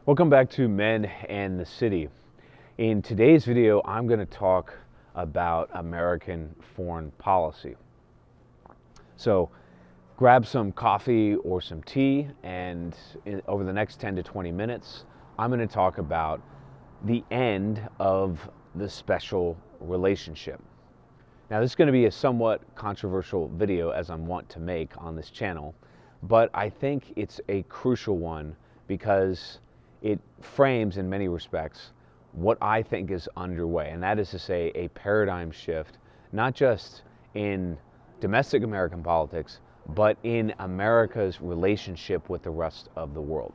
Welcome back to Men and the City. In today's video, I'm going to talk about American foreign policy. So grab some coffee or some tea, and over the next 10 to 20 minutes, I'm going to talk about the end of the special relationship. Now, this is going to be a somewhat controversial video, as I'm wont to make on this channel, but I think it's a crucial one because it frames, in many respects, what I think is underway, and that is to say a paradigm shift, not just in domestic American politics, but in America's relationship with the rest of the world.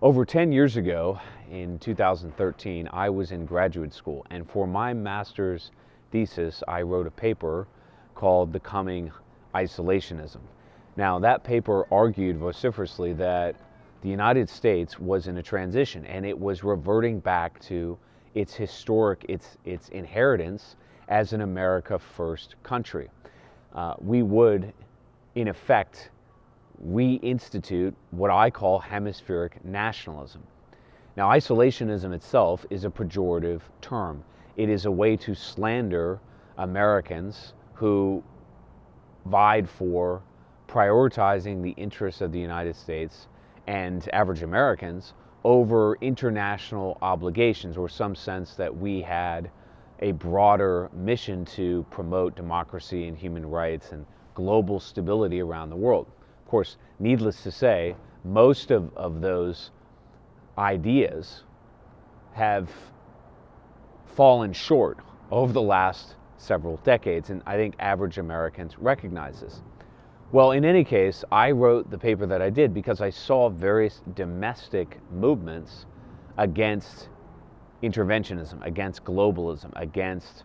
Over 10 years ago, in 2013, I was in graduate school, and for my master's thesis, I wrote a paper called The Coming Isolationism. Now, that paper argued vociferously that the United States was in a transition, and it was reverting back to its historic, its inheritance as an America First country. We would, in effect, reinstitute what I call hemispheric nationalism. Now, isolationism itself is a pejorative term. It is a way to slander Americans who vied for prioritizing the interests of the United States and average Americans over international obligations, or some sense that we had a broader mission to promote democracy and human rights and global stability around the world. Of course, needless to say, most of those ideas have fallen short over the last several decades, and I think average Americans recognize this. Well, in any case, I wrote the paper that I did because I saw various domestic movements against interventionism, against globalism, against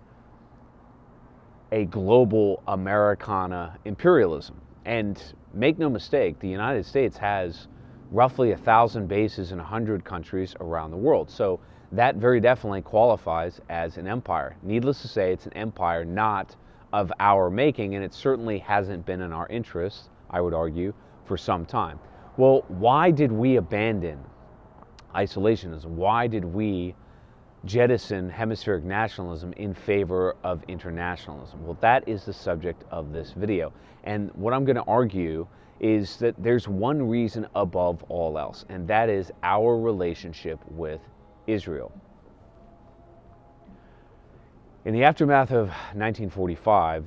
a global Americana imperialism. And make no mistake, the United States has roughly 1,000 bases in 100 countries around the world. So that very definitely qualifies as an empire. Needless to say, it's an empire not of our making, and it certainly hasn't been in our interest, I would argue, for some time. Well, why did we abandon isolationism? Why did we jettison hemispheric nationalism in favor of internationalism? Well, that is the subject of this video. And what I'm going to argue is that there's one reason above all else, and that is our relationship with Israel. In the aftermath of 1945,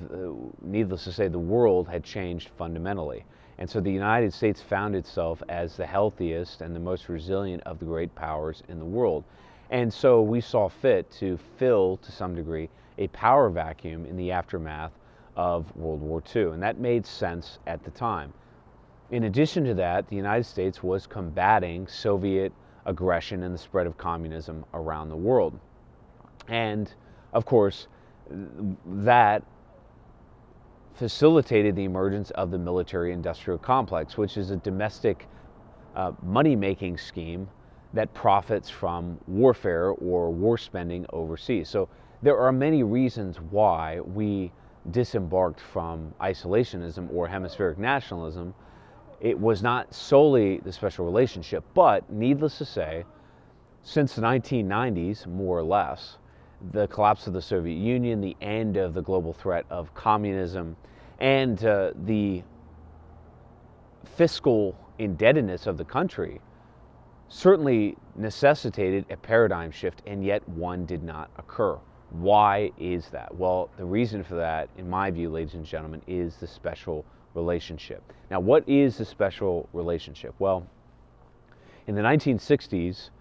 needless to say, the world had changed fundamentally. And so the United States found itself as the healthiest and the most resilient of the great powers in the world. And so we saw fit to fill, to some degree, a power vacuum in the aftermath of World War II. And that made sense at the time. In addition to that, the United States was combating Soviet aggression and the spread of communism around the world. And of course, that facilitated the emergence of the military-industrial complex, which is a domestic money-making scheme that profits from warfare or war spending overseas. So there are many reasons why we disembarked from isolationism or hemispheric nationalism. It was not solely the special relationship, but needless to say, since the 1990s, more or less, the collapse of the Soviet Union, the end of the global threat of communism, and the fiscal indebtedness of the country certainly necessitated a paradigm shift, and yet one did not occur. Why is that? Well, the reason for that, in my view, ladies and gentlemen, is the special relationship. Now, what is the special relationship? Well, in the 1960s,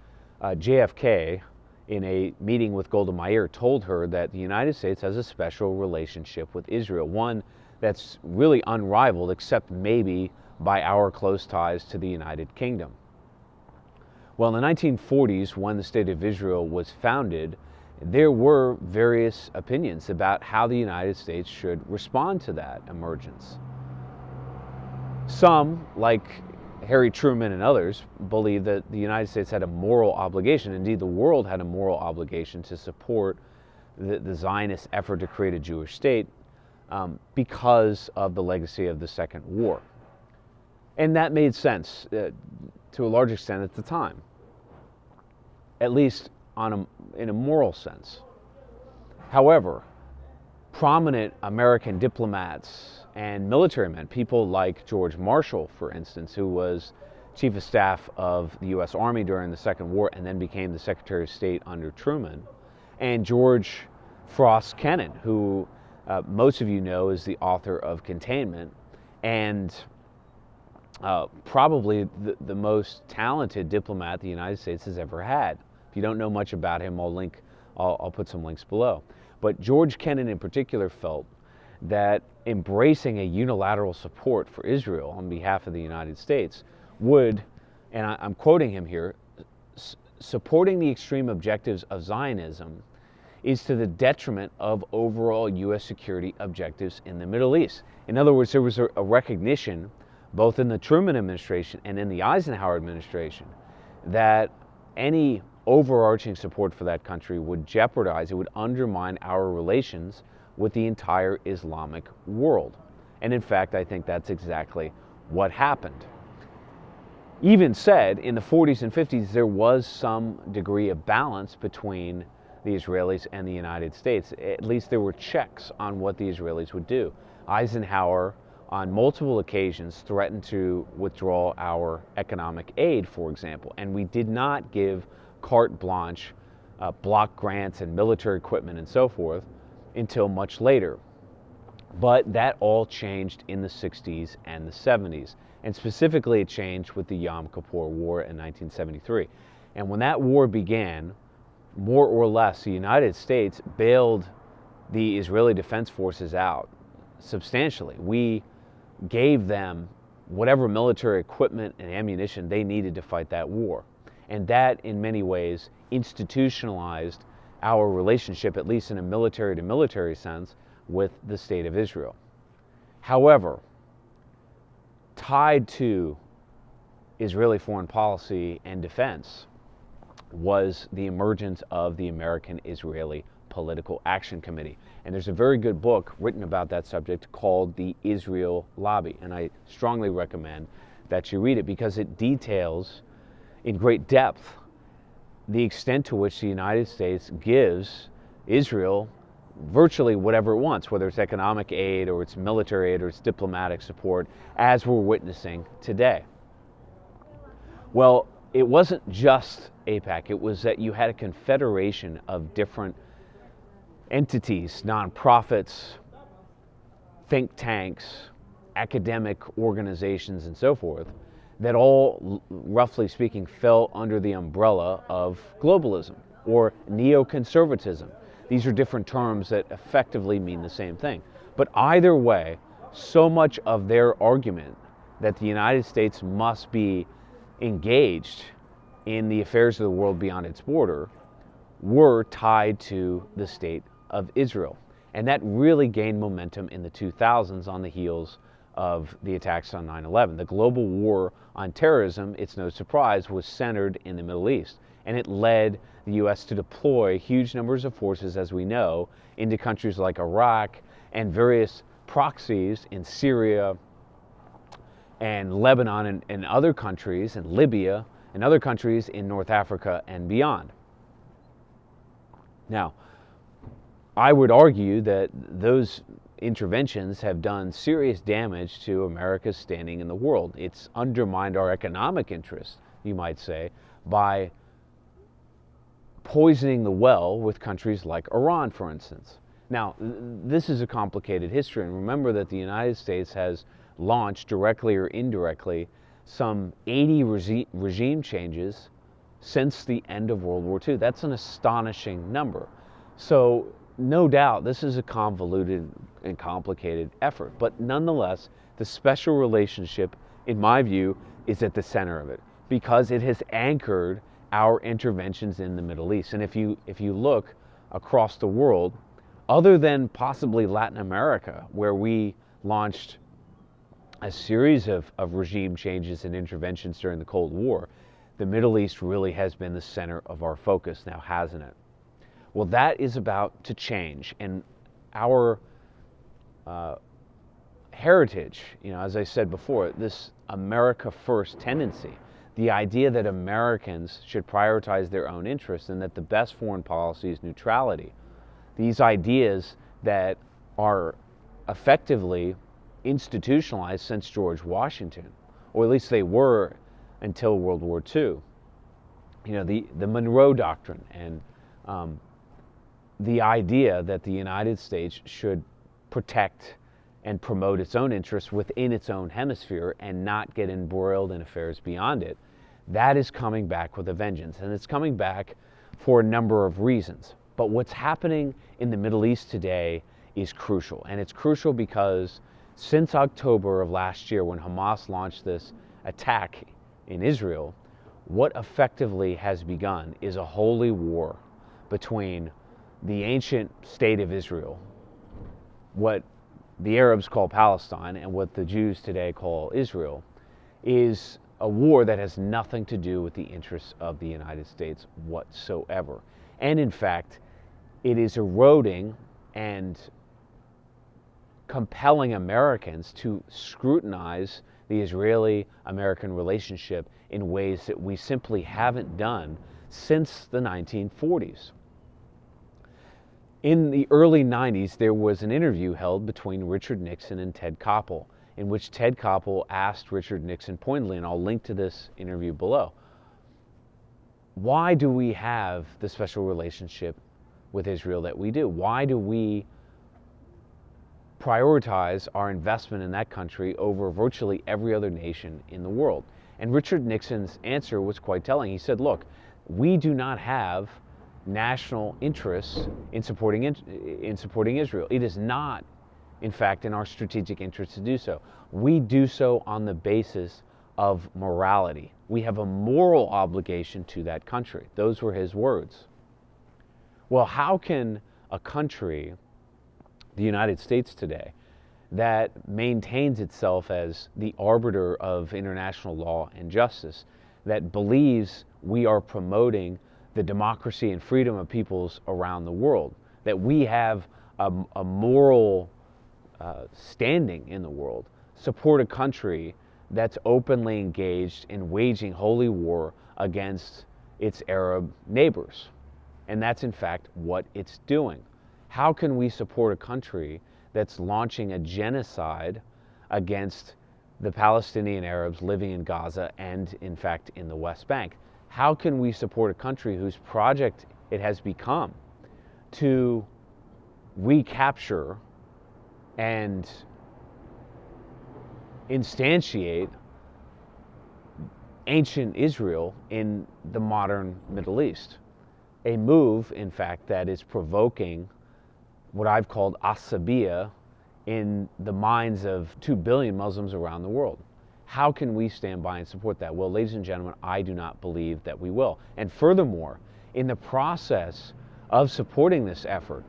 JFK, in a meeting with Golda Meir, told her that the United States has a special relationship with Israel, one that's really unrivaled, except maybe by our close ties to the United Kingdom. Well, in the 1940s, when the State of Israel was founded, there were various opinions about how the United States should respond to that emergence. Some, like Harry Truman and others, believed that the United States had a moral obligation, indeed the world had a moral obligation, to support the Zionist effort to create a Jewish state because of the legacy of the Second War. And that made sense to a large extent at the time. at least in a moral sense. However, prominent American diplomats and military men, people like George Marshall, for instance, who was Chief of Staff of the U.S. Army during the Second War and then became the Secretary of State under Truman, and George Frost Kennan, who most of you know is the author of Containment, and probably the most talented diplomat the United States has ever had. If you don't know much about him, I'll put some links below. But George Kennan in particular felt that embracing a unilateral support for Israel on behalf of the United States would, and I'm quoting him here, supporting the extreme objectives of Zionism is to the detriment of overall U.S. security objectives in the Middle East. In other words, there was a recognition, both in the Truman administration and in the Eisenhower administration, that any overarching support for that country would jeopardize, it would undermine our relations with the entire Islamic world. And in fact, I think that's exactly what happened. Even said, in the 40s and 50s, there was some degree of balance between the Israelis and the United States. At least there were checks on what the Israelis would do. Eisenhower, on multiple occasions, threatened to withdraw our economic aid, for example, and we did not give carte blanche, block grants and military equipment and so forth until much later. But that all changed in the 60s and the 70s, and specifically it changed with the Yom Kippur War in 1973. And when that war began, more or less, the United States bailed the Israeli Defense Forces out substantially. We gave them whatever military equipment and ammunition they needed to fight that war. And that, in many ways, institutionalized our relationship, at least in a military-to-military sense, with the State of Israel. However, tied to Israeli foreign policy and defense was the emergence of the American-Israeli Political Action Committee. And there's a very good book written about that subject called The Israel Lobby, and I strongly recommend that you read it because it details in great depth the extent to which the United States gives Israel virtually whatever it wants, whether it's economic aid or it's military aid or it's diplomatic support, as we're witnessing today. Well, it wasn't just AIPAC, it was that you had a confederation of different entities, nonprofits, think tanks, academic organizations, and so forth, that all, roughly speaking, fell under the umbrella of globalism or neoconservatism. These are different terms that effectively mean the same thing. But either way, so much of their argument that the United States must be engaged in the affairs of the world beyond its border were tied to the State of Israel. And that really gained momentum in the 2000s on the heels of the attacks on 9/11. The global war on terrorism, it's no surprise, was centered in the Middle East. And it led the U.S. to deploy huge numbers of forces, as we know, into countries like Iraq and various proxies in Syria and Lebanon and other countries, and Libya and other countries in North Africa and beyond. Now, I would argue that those interventions have done serious damage to America's standing in the world. It's undermined our economic interests, you might say, by poisoning the well with countries like Iran, for instance. Now, this is a complicated history, and remember that the United States has launched, directly or indirectly, some 80 regime changes since the end of World War II. That's an astonishing number. So, no doubt, this is a convoluted and complicated effort, but nonetheless, the special relationship, in my view, is at the center of it, because it has anchored our interventions in the Middle East. And if you look across the world, other than possibly Latin America, where we launched a series of regime changes and interventions during the Cold War, the Middle East really has been the center of our focus now, hasn't it? Well, that is about to change, and our heritage, as I said before, this America First tendency, the idea that Americans should prioritize their own interests and that the best foreign policy is neutrality. These ideas that are effectively institutionalized since George Washington, or at least they were until World War II. You know, the Monroe Doctrine and the idea that the United States should protect and promote its own interests within its own hemisphere and not get embroiled in affairs beyond it, that is coming back with a vengeance. And it's coming back for a number of reasons. But what's happening in the Middle East today is crucial. And it's crucial because since October of last year, when Hamas launched this attack in Israel, what effectively has begun is a holy war between the ancient state of Israel, what the Arabs call Palestine, and what the Jews today call Israel, is a war that has nothing to do with the interests of the United States whatsoever. And in fact, it is eroding and compelling Americans to scrutinize the Israeli-American relationship in ways that we simply haven't done since the 1940s. In the early 90s, there was an interview held between Richard Nixon and Ted Koppel, in which Ted Koppel asked Richard Nixon pointedly, and I'll link to this interview below, why do we have the special relationship with Israel that we do? Why do we prioritize our investment in that country over virtually every other nation in the world? And Richard Nixon's answer was quite telling. He said, look, we do not have national interests in supporting Israel. It is not, in fact, in our strategic interest to do so. We do so on the basis of morality. We have a moral obligation to that country. Those were his words. Well, how can a country, the United States today, that maintains itself as the arbiter of international law and justice, that believes we are promoting the democracy and freedom of peoples around the world, that we have a moral standing in the world, support a country that's openly engaged in waging holy war against its Arab neighbors? And that's in fact what it's doing. How can we support a country that's launching a genocide against the Palestinian Arabs living in Gaza and in fact in the West Bank? How can we support a country whose project it has become to recapture and instantiate ancient Israel in the modern Middle East? A move, in fact, that is provoking what I've called asabiya in the minds of 2 billion Muslims around the world. How can we stand by and support that? Well, ladies and gentlemen, I do not believe that we will. And furthermore, in the process of supporting this effort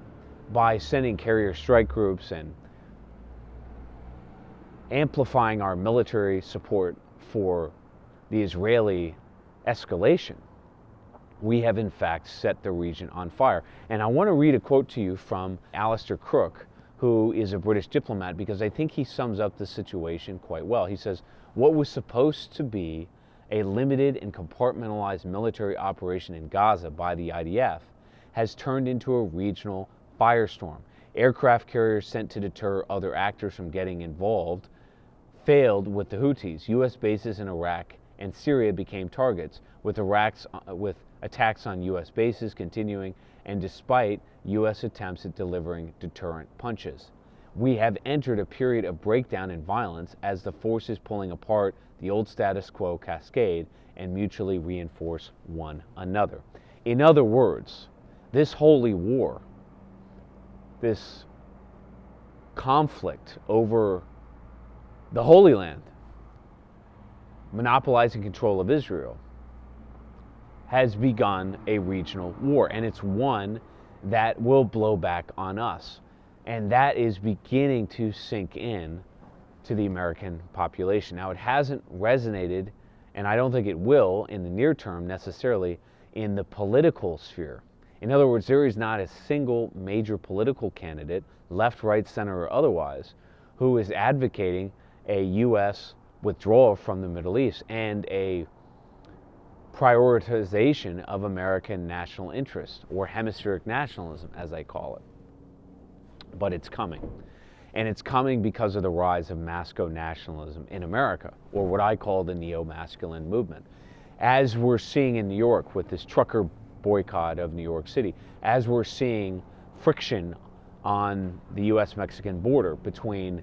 by sending carrier strike groups and amplifying our military support for the Israeli escalation, we have in fact set the region on fire. And I want to read a quote to you from Alistair Crook, who is a British diplomat, because I think he sums up the situation quite well. He says, what was supposed to be a limited and compartmentalized military operation in Gaza by the IDF has turned into a regional firestorm. Aircraft carriers sent to deter other actors from getting involved failed with the Houthis. U.S. bases in Iraq and Syria became targets, with attacks on U.S. bases continuing, and despite U.S. attempts at delivering deterrent punches. We have entered a period of breakdown and violence as the forces pulling apart the old status quo cascade and mutually reinforce one another. In other words, this holy war, this conflict over the Holy Land, monopolizing control of Israel, has begun a regional war, and it's one that will blow back on us. And that is beginning to sink in to the American population. Now, it hasn't resonated, and I don't think it will in the near term necessarily, in the political sphere. In other words, there is not a single major political candidate, left, right, center, or otherwise, who is advocating a U.S. withdrawal from the Middle East and a prioritization of American national interest, or hemispheric nationalism, as I call it. But it's coming. And it's coming because of the rise of Masco-Nationalism in America, or what I call the neo-masculine movement. As we're seeing in New York with this trucker boycott of New York City, as we're seeing friction on the US-Mexican border between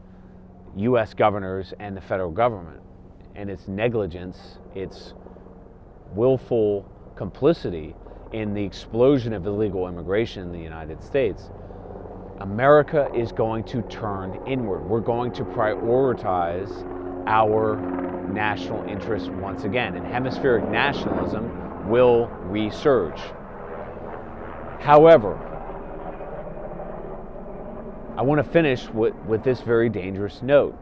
US governors and the federal government, and its negligence, its willful complicity in the explosion of illegal immigration in the United States, America is going to turn inward. We're going to prioritize our national interests once again, and hemispheric nationalism will resurge. However, I want to finish with this very dangerous note.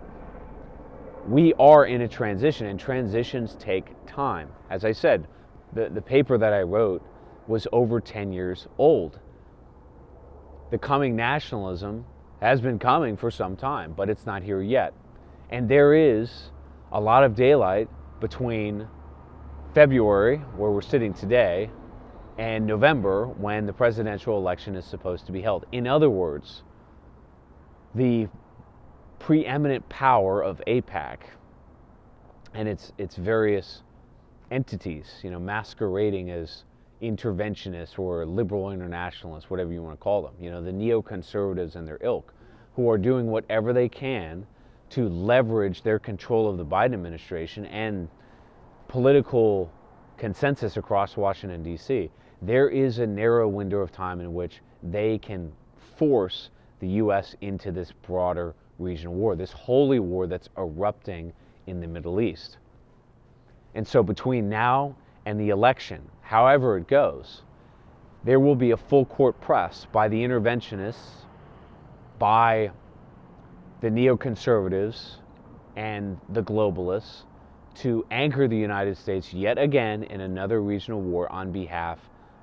We are in a transition, and transitions take time. As I said, the paper that I wrote was over 10 years old. The coming nationalism has been coming for some time, but it's not here yet. And there is a lot of daylight between February, where we're sitting today, and November, when the presidential election is supposed to be held. In other words, the preeminent power of AIPAC and its various entities, masquerading as interventionists or liberal internationalists, whatever you want to call them, the neoconservatives and their ilk, who are doing whatever they can to leverage their control of the Biden administration and political consensus across Washington, D.C. There is a narrow window of time in which they can force the U.S. into this broader regional war, this holy war that's erupting in the Middle East. And so between now and the election, however it goes, there will be a full court press by the interventionists, by the neoconservatives, and the globalists to anchor the United States yet again in another regional war on behalf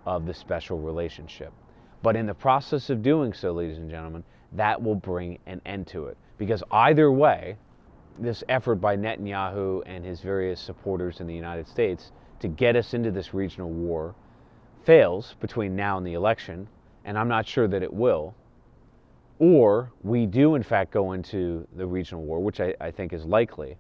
of the special relationship. But in the process of doing so, ladies and gentlemen, that will bring an end to it. Because either way, this effort by Netanyahu and his various supporters in the United States to get us into this regional war fails between now and the election, and I'm not sure that it will, or we do in fact go into the regional war, which I think is likely,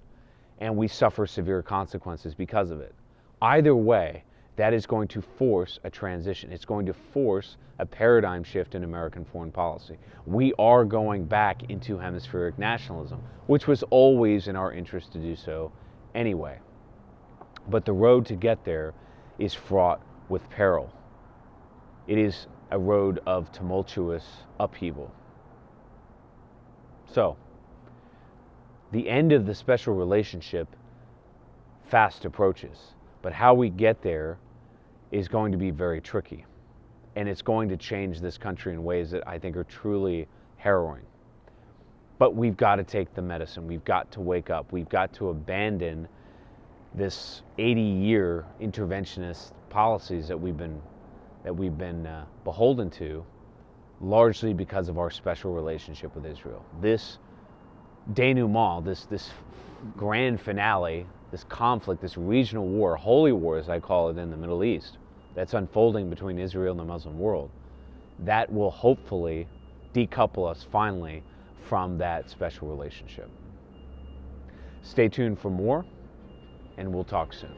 and we suffer severe consequences because of it. Either way, that is going to force a transition. It's going to force a paradigm shift in American foreign policy. We are going back into hemispheric nationalism, which was always in our interest to do so anyway. But the road to get there is fraught with peril. It is a road of tumultuous upheaval. So, the end of the special relationship fast approaches, but how we get there is going to be very tricky, and it's going to change this country in ways that I think are truly harrowing. But we've got to take the medicine. We've got to wake up. We've got to abandon this 80-year interventionist policies that we've been beholden to, largely because of our special relationship with Israel. This denouement, this grand finale, this conflict, this regional war, holy war as I call it in the Middle East, that's unfolding between Israel and the Muslim world, that will hopefully decouple us finally from that special relationship. Stay tuned for more, and we'll talk soon.